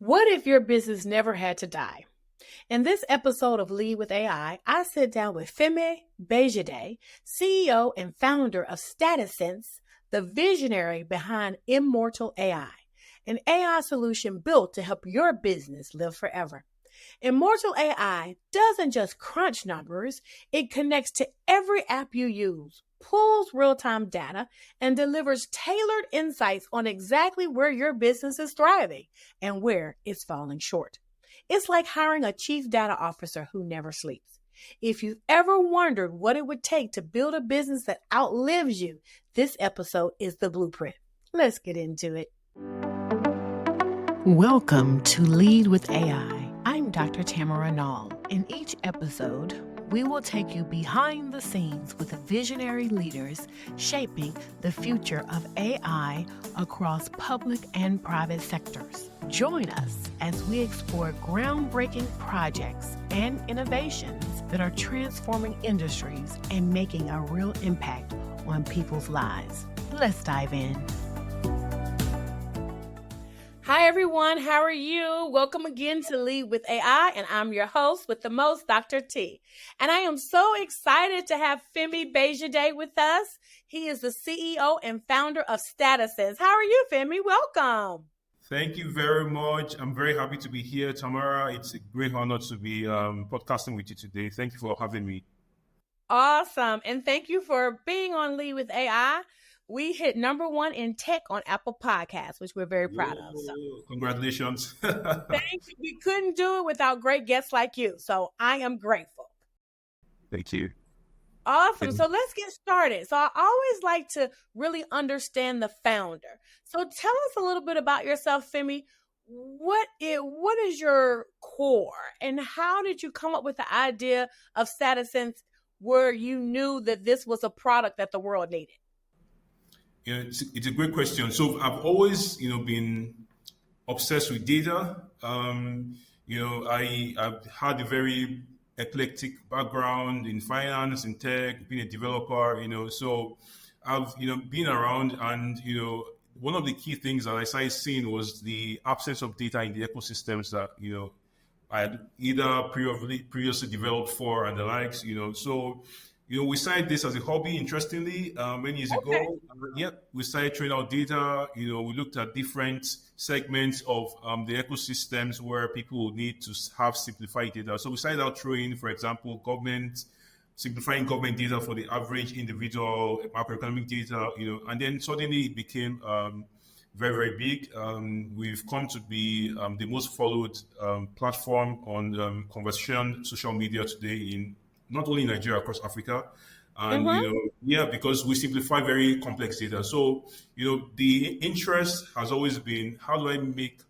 What if your business never had to die? In this episode of Lead with AI, I sit down with Femi Bejide, CEO and founder of StatusSense, the visionary behind Immortal AI, an AI solution built to help your business live forever. Immortal AI doesn't just crunch numbers, it connects to every app you use, pulls real-time data, and delivers tailored insights on exactly where your business is thriving and where it's falling short. It's like hiring a chief data officer who never sleeps. If you've ever wondered what it would take to build a business that outlives you, this episode is the blueprint. Let's get into it. Welcome to Lead with AI. I'm Dr. Tamara Nall. In each episode, we will take you behind the scenes with visionary leaders shaping the future of AI across public and private sectors. Join us as we explore groundbreaking projects and innovations that are transforming industries and making a real impact on people's lives. Let's dive in. Hi, everyone. How are you? Welcome again to Lead with AI, and I'm your host with the most, Dr. T. And I am so excited to have Femi Bejide with us. He is the CEO and founder of StatusSense. How are you, Femi? Welcome. Thank you very much. I'm very happy to be here, Tamara. It's a great honor to be podcasting with you today. Thank you for having me. Awesome. And thank you for being on Lead with AI. We hit #1 in tech on Apple Podcasts, which we're very proud of. So. Congratulations. Thank you. We couldn't do it without great guests like you. So I am grateful. Thank you. Awesome. So let's get started. So I always like to really understand the founder. So tell us a little bit about yourself, Femi. What is your core, and how did you come up with the idea of StatusSense where you knew that this was a product that the world needed? Yeah, it's a great question. So I've always, been obsessed with data. I've had a very eclectic background in finance, in tech, being a developer, so I've, been around, and, one of the key things that I started seeing was the absence of data in the ecosystems that, I had either previously developed for and the likes, so we started this as a hobby, interestingly, many years ago. We started trading out data. We looked at different segments of the ecosystems where people would need to have simplified data. So we started out throwing, for example, simplifying government data for the average individual, macroeconomic data, and then suddenly it became very, very big. We've come to be the most followed platform on conversation social media today in not only in Nigeria, across Africa. And, because we simplify very complex data. So, the interest has always been, how do I make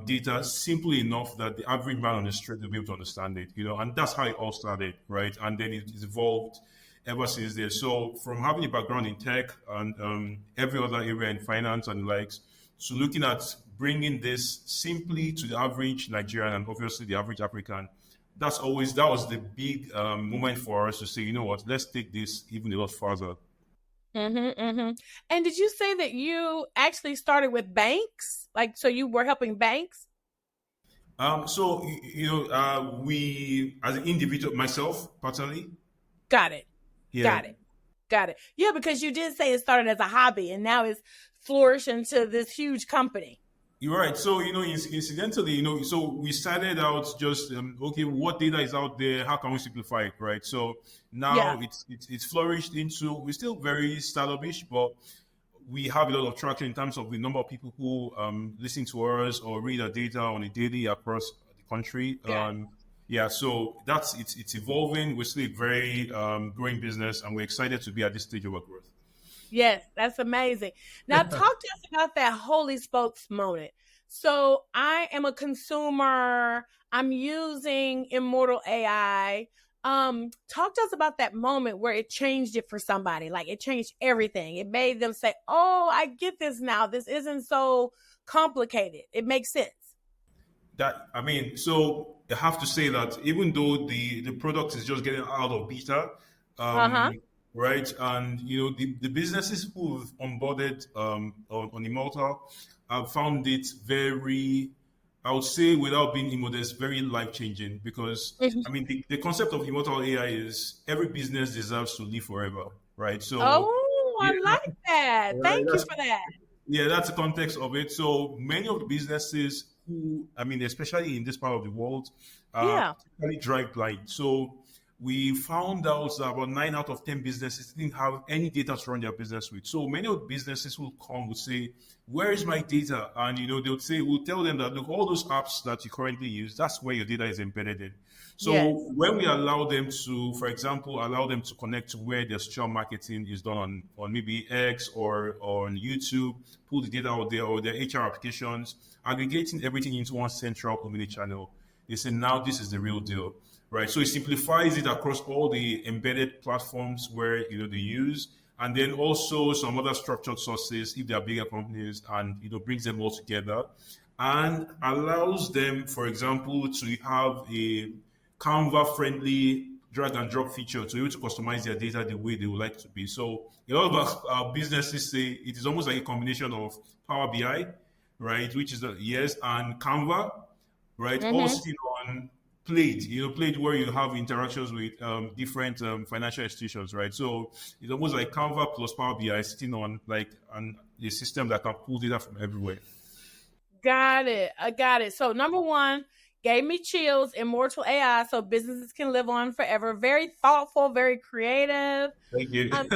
data simple enough that the average man on the street will be able to understand it, and that's how it all started, right? And then it's evolved ever since there. So from having a background in tech and every other area in finance and likes, to looking at bringing this simply to the average Nigerian and obviously the average African, that was the big moment for us to say, you know what, let's take this even a lot further. And did you say that you actually started with banks? So you were helping banks? We, as an individual, myself, personally. Got it. Yeah. Got it. Yeah, because you did say it started as a hobby and now it's flourished into this huge company. You're right. So, incidentally, so we started out just, what data is out there? How can we simplify it, right? So now it's flourished into, we're still very startup-ish, but we have a lot of traction in terms of the number of people who listen to us or read our data on a daily across the country. So it's evolving. We're still a very growing business, and we're excited to be at this stage of our growth. Yes, that's amazing. Now, talk to us about that Holy Spokes moment. So I am a consumer. I'm using Immortal AI. Talk to us about that moment where it changed it for somebody. Like, it changed everything. It made them say, oh, I get this now. This isn't so complicated. It makes sense. So I have to say that even though the product is just getting out of beta, right? And the businesses who've onboarded on Immortal have found it very I would say, without being immodest, very life changing because Mhm. I mean the concept of immortal AI is every business deserves to live forever, right? So Oh, I yeah, like that. right. Thank you for that. That's the context of it. So many of the businesses who, I mean, especially in this part of the world, Yeah. typically drive blind. So we found out that about 9 out of 10 businesses didn't have any data to run their business with. So many of the businesses will come, would say, "Where is my data?" And they would say, we'll tell them that look, all those apps that you currently use, that's where your data is embedded in. Yes. So when we allow them to, for example, allow them to connect to where their social marketing is done on maybe X or on YouTube, pull the data out there or their HR applications, aggregating everything into one central community channel, they say now this is the real deal, right? So it simplifies it across all the embedded platforms where they use, and then also some other structured sources if they are bigger companies, and brings them all together and allows them, for example, to have a Canva friendly drag and drop feature to be able to customize their data the way they would like to be. So a lot of our businesses say it is almost like a combination of Power BI, right, which is yes, and Canva, right, all Mm-hmm. sitting on Plate, Plate where you have interactions with different financial institutions, right? So it's almost like Canva plus Power BI sitting on like a system that can pull data from everywhere. Got it. I got it. So number one, gave me chills, immortal AI, so businesses can live on forever. Very thoughtful, very creative. Thank you. And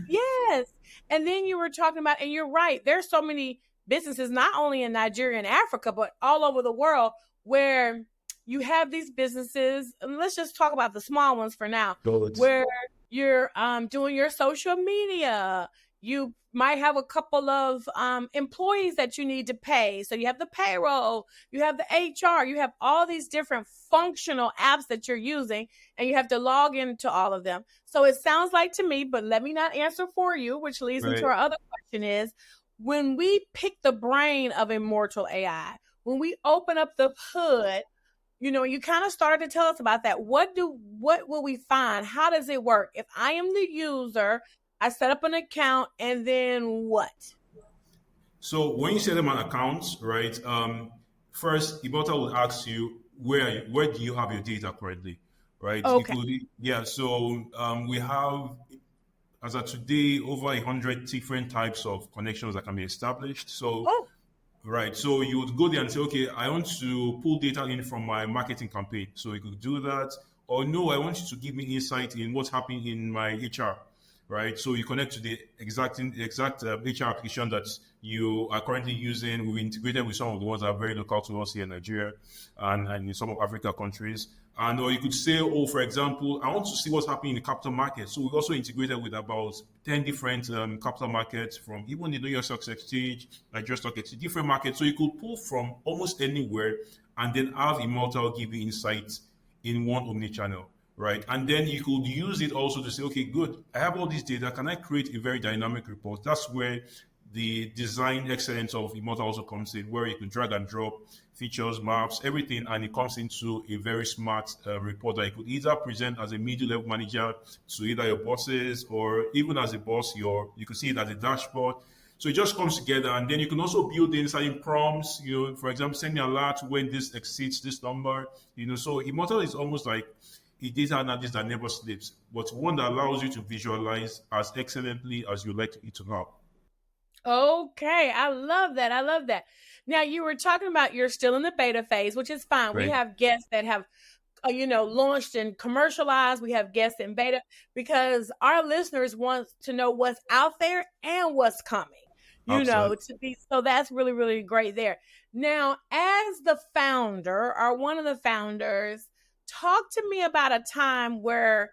yes. And then you were talking about, and you're right, there's so many businesses, not only in Nigeria and Africa, but all over the world where you have these businesses, and let's just talk about the small ones for now, Good. where you're doing your social media. You might have a couple of employees that you need to pay. So you have the payroll, you have the HR, you have all these different functional apps that you're using, and you have to log into all of them. So it sounds like to me, but let me not answer for you, which leads into Right. our other question is when we pick the brain of immortal AI, when we open up the hood, you kind of started to tell us about that. What will we find? How does it work? If I am the user, I set up an account, and then what? So when you set them on accounts, right? First, Immortal will ask you where do you have your data currently, right? It Okay. could, yeah. So we have, as of today, over 100 different types of connections that can be established. So Oh, right. So you would go there and say, okay, I want to pull data in from my marketing campaign. So you could do that. Or no, I want you to give me insight in what's happening in my HR. Right. So you connect to the exact HR application that you are currently using. We've integrated with some of the ones that are very local to us here in Nigeria and in some of Africa countries. And or you could say, oh, for example, I want to see what's happening in the capital market. So we've also integrated with about 10 different capital markets from even the New York Stock Exchange, Nigeria Stock Exchange, different markets. So you could pull from almost anywhere and then have Immortal give you insights in one omni-channel, right? And then you could use it also to say, okay, good, I have all this data. Can I create a very dynamic report? That's where the design excellence of Immortal also comes in, where you can drag and drop features, maps, everything, and it comes into a very smart report that you could either present as a middle level manager to either your bosses or even as a boss, you could see it as a dashboard. So it just comes together, and then you can also build in certain prompts. For example, send me an alert when this exceeds this number. So Immortal is almost like a data analyst that never sleeps, but one that allows you to visualize as excellently as you like it to have. okay. I love that. I love that. Now, you were talking about you're still in the beta phase, which is fine. We Right. have guests that have launched and commercialized. We have guests in beta because our listeners want to know what's out there and what's coming, Absolutely. to be. So that's really, really great there. Now, as the founder or one of the founders, talk to me about a time where,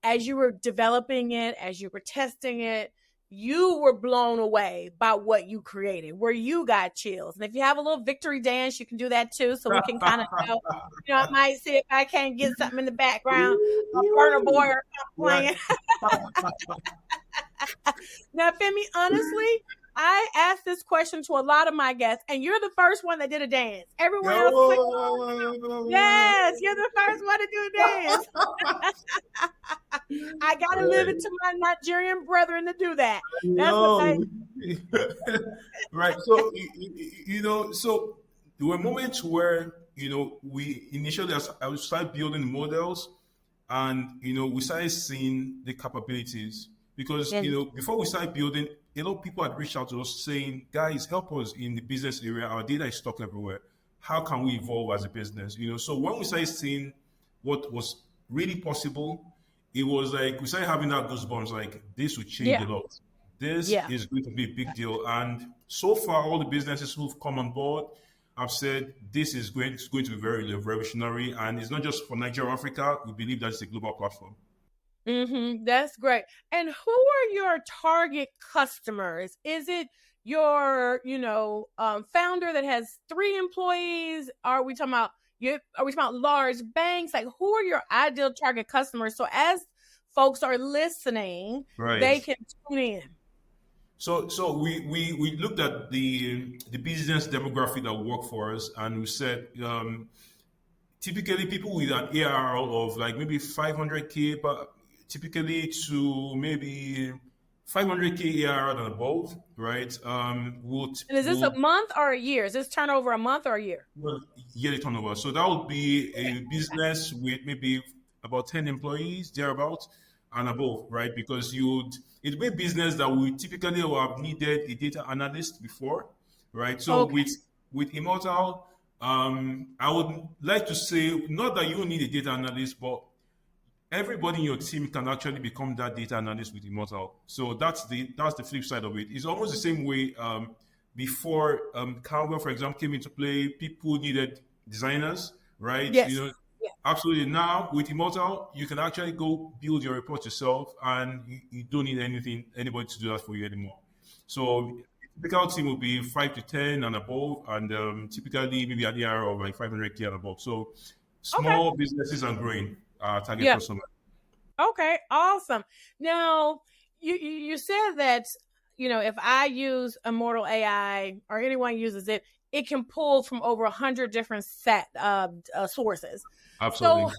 as you were developing it, as you were testing it, you were blown away by what you created, where you got chills. And if you have a little victory dance, you can do that too, so we can kind of know. I might see if I can't get something in the background, a burner boy or something Right. playing. Now, Femi, honestly, I asked this question to a lot of my guests, and you're the first one that did a dance. Everyone else is like, yes, you're the first one to do a dance. I got to live it to my Nigerian brethren to do that. That's what No. they. Right. So so there were moments where, we initially, I would start building models, and, we started seeing the capabilities because, And before we started building, a lot of people had reached out to us saying, guys, help us in the business area. Our data is stuck everywhere. How can we evolve as a business? So when we started seeing what was really possible, it was like we started having that goosebumps, like this will change yeah, a lot. This yeah. is going to be a big deal. And so far, all the businesses who've come on board have said this is going to be very revolutionary. And it's not just for Nigeria or Africa. We believe that it's a global platform. That's great. And who are your target customers? Is it your, founder that has 3 employees? Are we talking about large banks? Like, who are your ideal target customers? So as folks are listening, they Right. can tune in. So we looked at the business demographic that work for us, and we said typically people with an ARR of like maybe 500K, but typically to maybe 500K ARR and above, right? Would And is this a would month or a year? Is this turnover a month or a year? well, yearly turnover. So that would be Okay. a business with maybe about 10 employees, thereabout, and above, right? Because it'd be a business that we typically would have needed a data analyst before, right? So Okay. with Immortal, I would like to say, not that you need a data analyst, but everybody in your team can actually become that data analyst with Immortal. So that's the flip side of it. It's almost the same way before Canva, for example, came into play. People needed designers, right? Yes. Yeah. Absolutely. Now with Immortal, you can actually go build your report yourself, and you don't need anybody to do that for you anymore. So typical team will be 5 to 10 and above, and typically maybe an ARR of like 500K and above. So Okay. small businesses are growing target Yeah. customer. Okay, awesome. Now, you said that, if I use Immortal AI or anyone uses it, it can pull from over 100 different sources. So, Absolutely.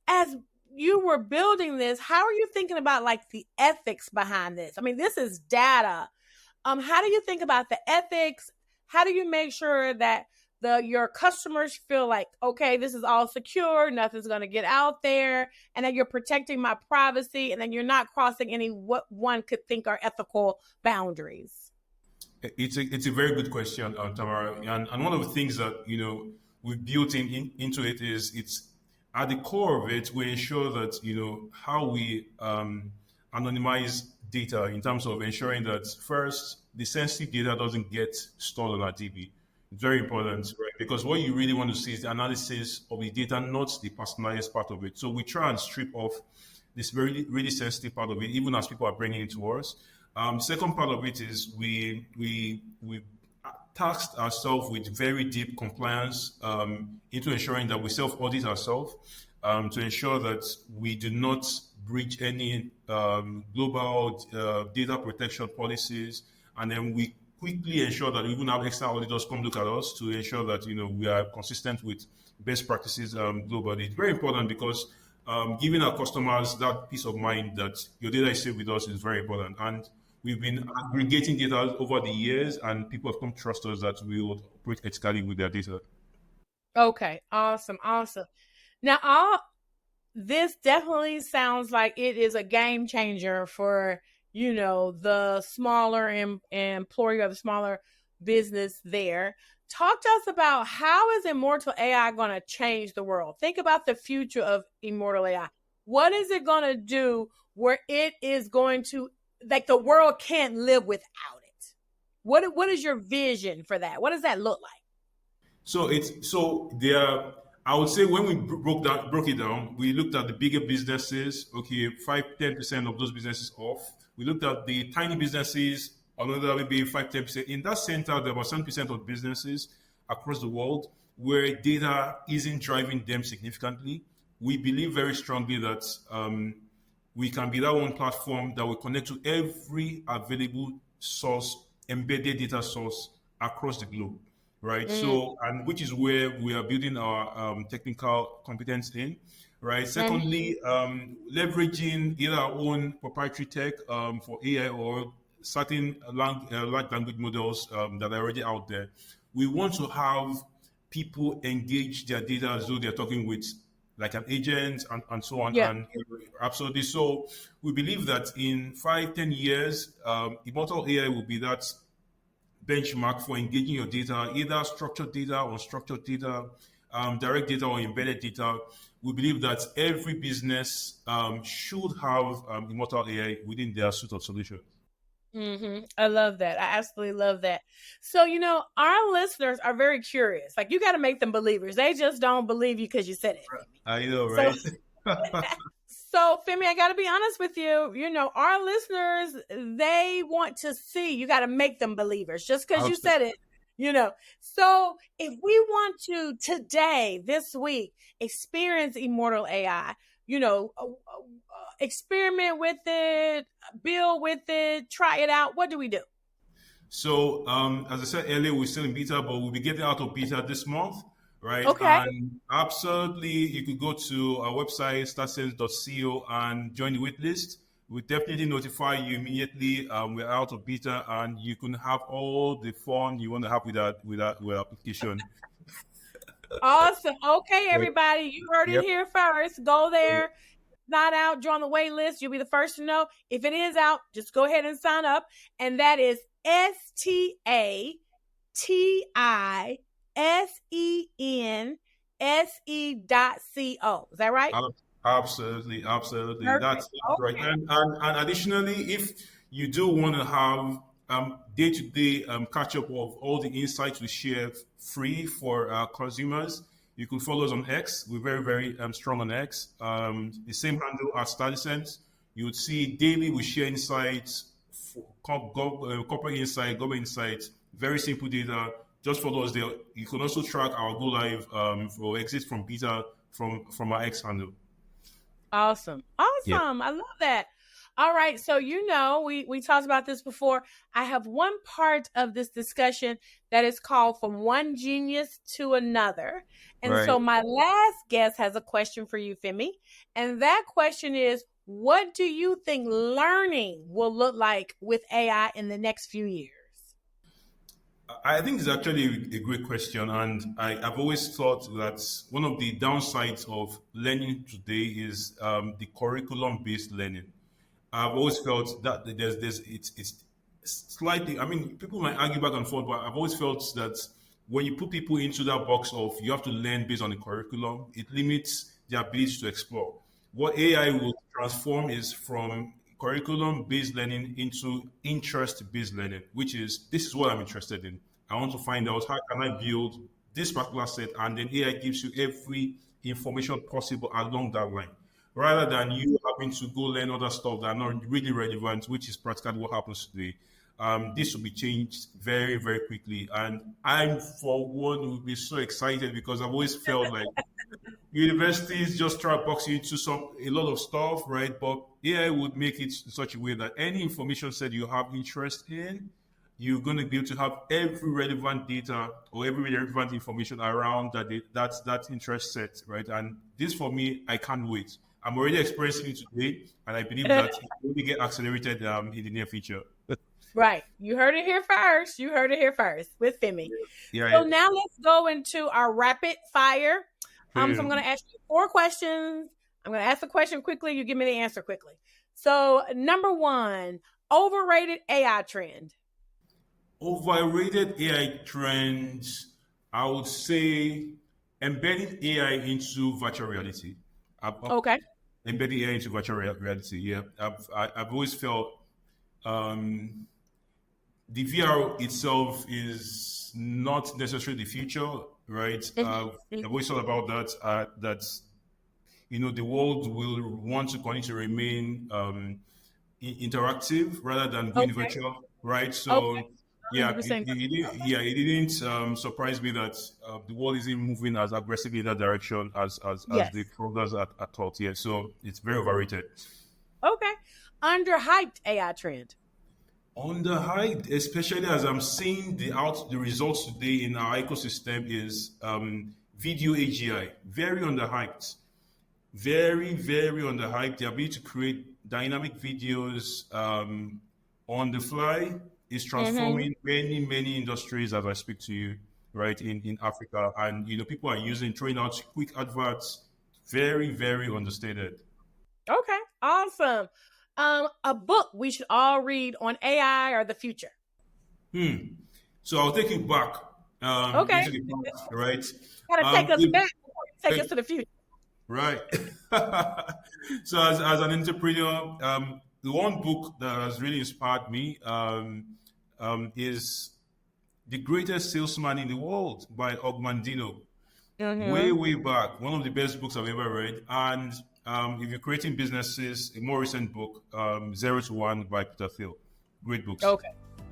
as you were building this, how are you thinking about like the ethics behind this? I mean, this is data. How do you think about the ethics? How do you make sure that your customers feel like, okay, this is all secure, nothing's going to get out there, and that you're protecting my privacy, and then you're not crossing any what one could think are ethical boundaries? It's a very good question, Tamara. And one of the things that we've built into it is it's at the core of it. We ensure that how we anonymize data in terms of ensuring that first the sensitive data doesn't get stored on our DB. It's very important, right? Because what you really want to see is the analysis of the data, not the personalized part of it. So we try and strip off this very really sensitive part of it, even as people are bringing it to us. Second part of it is we tasked ourselves with very deep compliance into ensuring that we self audit ourselves to ensure that we do not breach any global data protection policies, and then we quickly ensure that we even have external auditors come look at us to ensure that we are consistent with best practices globally. It's very important because giving our customers that peace of mind that your data is safe with us is very important. And we've been aggregating data over the years, and people have come to trust us that we will operate ethically with their data. Okay, awesome, awesome. Now, this definitely sounds like it is a game changer for the smaller employer, the smaller business there. Talk to us about how is Immortal AI going to change the world? Think about the future of Immortal AI. What is it going to do where it is going to, like, the world can't live without it? What is your vision for that? What does that look like? So there. I would say when we broke it down, we looked at the bigger businesses. Okay, 5-10% of those businesses off. We looked at the tiny businesses, another maybe 5-10%. In that center, there were 7% of businesses across the world where data isn't driving them significantly. We believe very strongly that we can be that one platform that will connect to every available source, embedded data source across the globe, right? So, and which is where we are building our technical competence in, right? Secondly, leveraging either our own proprietary tech for AI or certain large language models that are already out there. we want to have people engage their data as though they're talking with like an agent and so on. Yeah. And absolutely. So we believe that in 5, 10 years, immortal AI will be that benchmark for engaging your data, either structured data or unstructured data, direct data or embedded data. We believe that every business should have immortal AI within their suite of solutions. I love that. I absolutely love that. So, our listeners are very curious. Like, you got to make them believers. They just don't believe you because you said it, Femi. I know, So, right? so Femi, I got to be honest with you. Our listeners, they want to see. You got to make them believers just because you said it. So if we want to today, this week, experience immortal AI, experiment with it, build with it, try it out, what do we do? So, as I said earlier, we're still in beta, but we'll be getting out of beta this month, right? Okay. And absolutely, you could go to our website, startsense.co, and join the waitlist. We'll definitely notify you immediately. We're out of beta, and you can have all the fun you want to have with our application. Awesome. Okay, everybody, you heard it Yep. here first. Go there. Not out, join the wait list. You'll be the first to know. If it is out, just go ahead and sign up. And that is STATISENSE.co. Is that right? Absolutely, absolutely. Perfect. That's right. Okay. And additionally, if you do want to have day-to-day catch up of all the insights we share free for our consumers, you can follow us on X. We're very, very strong on X. The same handle as StudySense. You would see daily we share insights, corporate insight, government insights, very simple data. Just follow us there. You can also track our go live or exit from beta from our X handle. Awesome. Yeah. I love that. All right. So, we talked about this before. I have one part of this discussion that is called From One Genius to Another. And Right. so my last guest has a question for you, Femi. And that question is, what do you think learning will look like with AI in the next few years? I think it's actually a great question, and I've always thought that one of the downsides of learning today is the curriculum-based learning. I've always felt that it's slightly. I mean, people might argue back and forth, but I've always felt that when you put people into that box of you have to learn based on the curriculum, it limits their ability to explore. What AI will transform is from curriculum-based learning into interest-based learning, which is this is what I'm interested in. I want to find out how can I build this particular set, and then AI gives you every information possible along that line, rather than you having to go learn other stuff that are not really relevant, which is practically what happens today. This will be changed very, very quickly, and I'm for one will be so excited because I've always felt like universities just try to box you into a lot of stuff, right? But AI would make it in such a way that any information set you have interest in, you're going to be able to have every relevant data or every relevant information around that interest set, right? And this for me, I can't wait. I'm already experiencing it today, and I believe that it will only get accelerated in the near future. Right. You heard it here first. You heard it here first with Femi. Yeah. So now let's go into our rapid fire. So I'm going to ask you 4 questions. I'm going to ask the question quickly. You give me the answer quickly. So number 1, overrated AI trend. Overrated AI trends, I would say embedding AI into virtual reality. Okay. Embedding AI into virtual reality, yeah. I've always felt the VR itself is not necessarily the future, right? I've always thought about that, that, the world will want to continue to remain interactive rather than going virtual, right? So, Okay. yeah, 100%. it didn't surprise me that the world isn't moving as aggressively in that direction as Yes. the progress are taught. Yeah, so it's very overrated. Okay. Underhyped AI trend. Underhyped, especially as I'm seeing the results today in our ecosystem is video AGI. Very underhyped. Very, very underhyped. The ability to create dynamic videos on the fly is transforming many, many industries as I speak to you. right, in Africa. And, people are throwing out quick adverts, very, very understated. Okay, awesome. A book we should all read on AI or the future. So I'll take it back Okay, into the past, right? gotta take us back before you take us to the future. Right. So as an entrepreneur, the one book that has really inspired me is The Greatest Salesman in the World by Ogmandino. Way, way back. One of the best books I've ever read. And if you're creating businesses, a more recent book, 0 to 1 by Peter Thiel. Great books. Okay.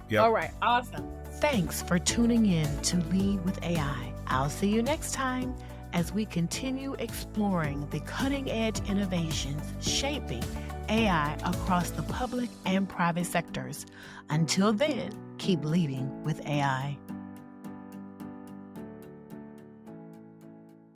Yeah. All right. Awesome. Thanks for tuning in to Lead with AI. I'll see you next time as we continue exploring the cutting-edge innovations shaping AI across the public and private sectors. Until then, keep leading with AI.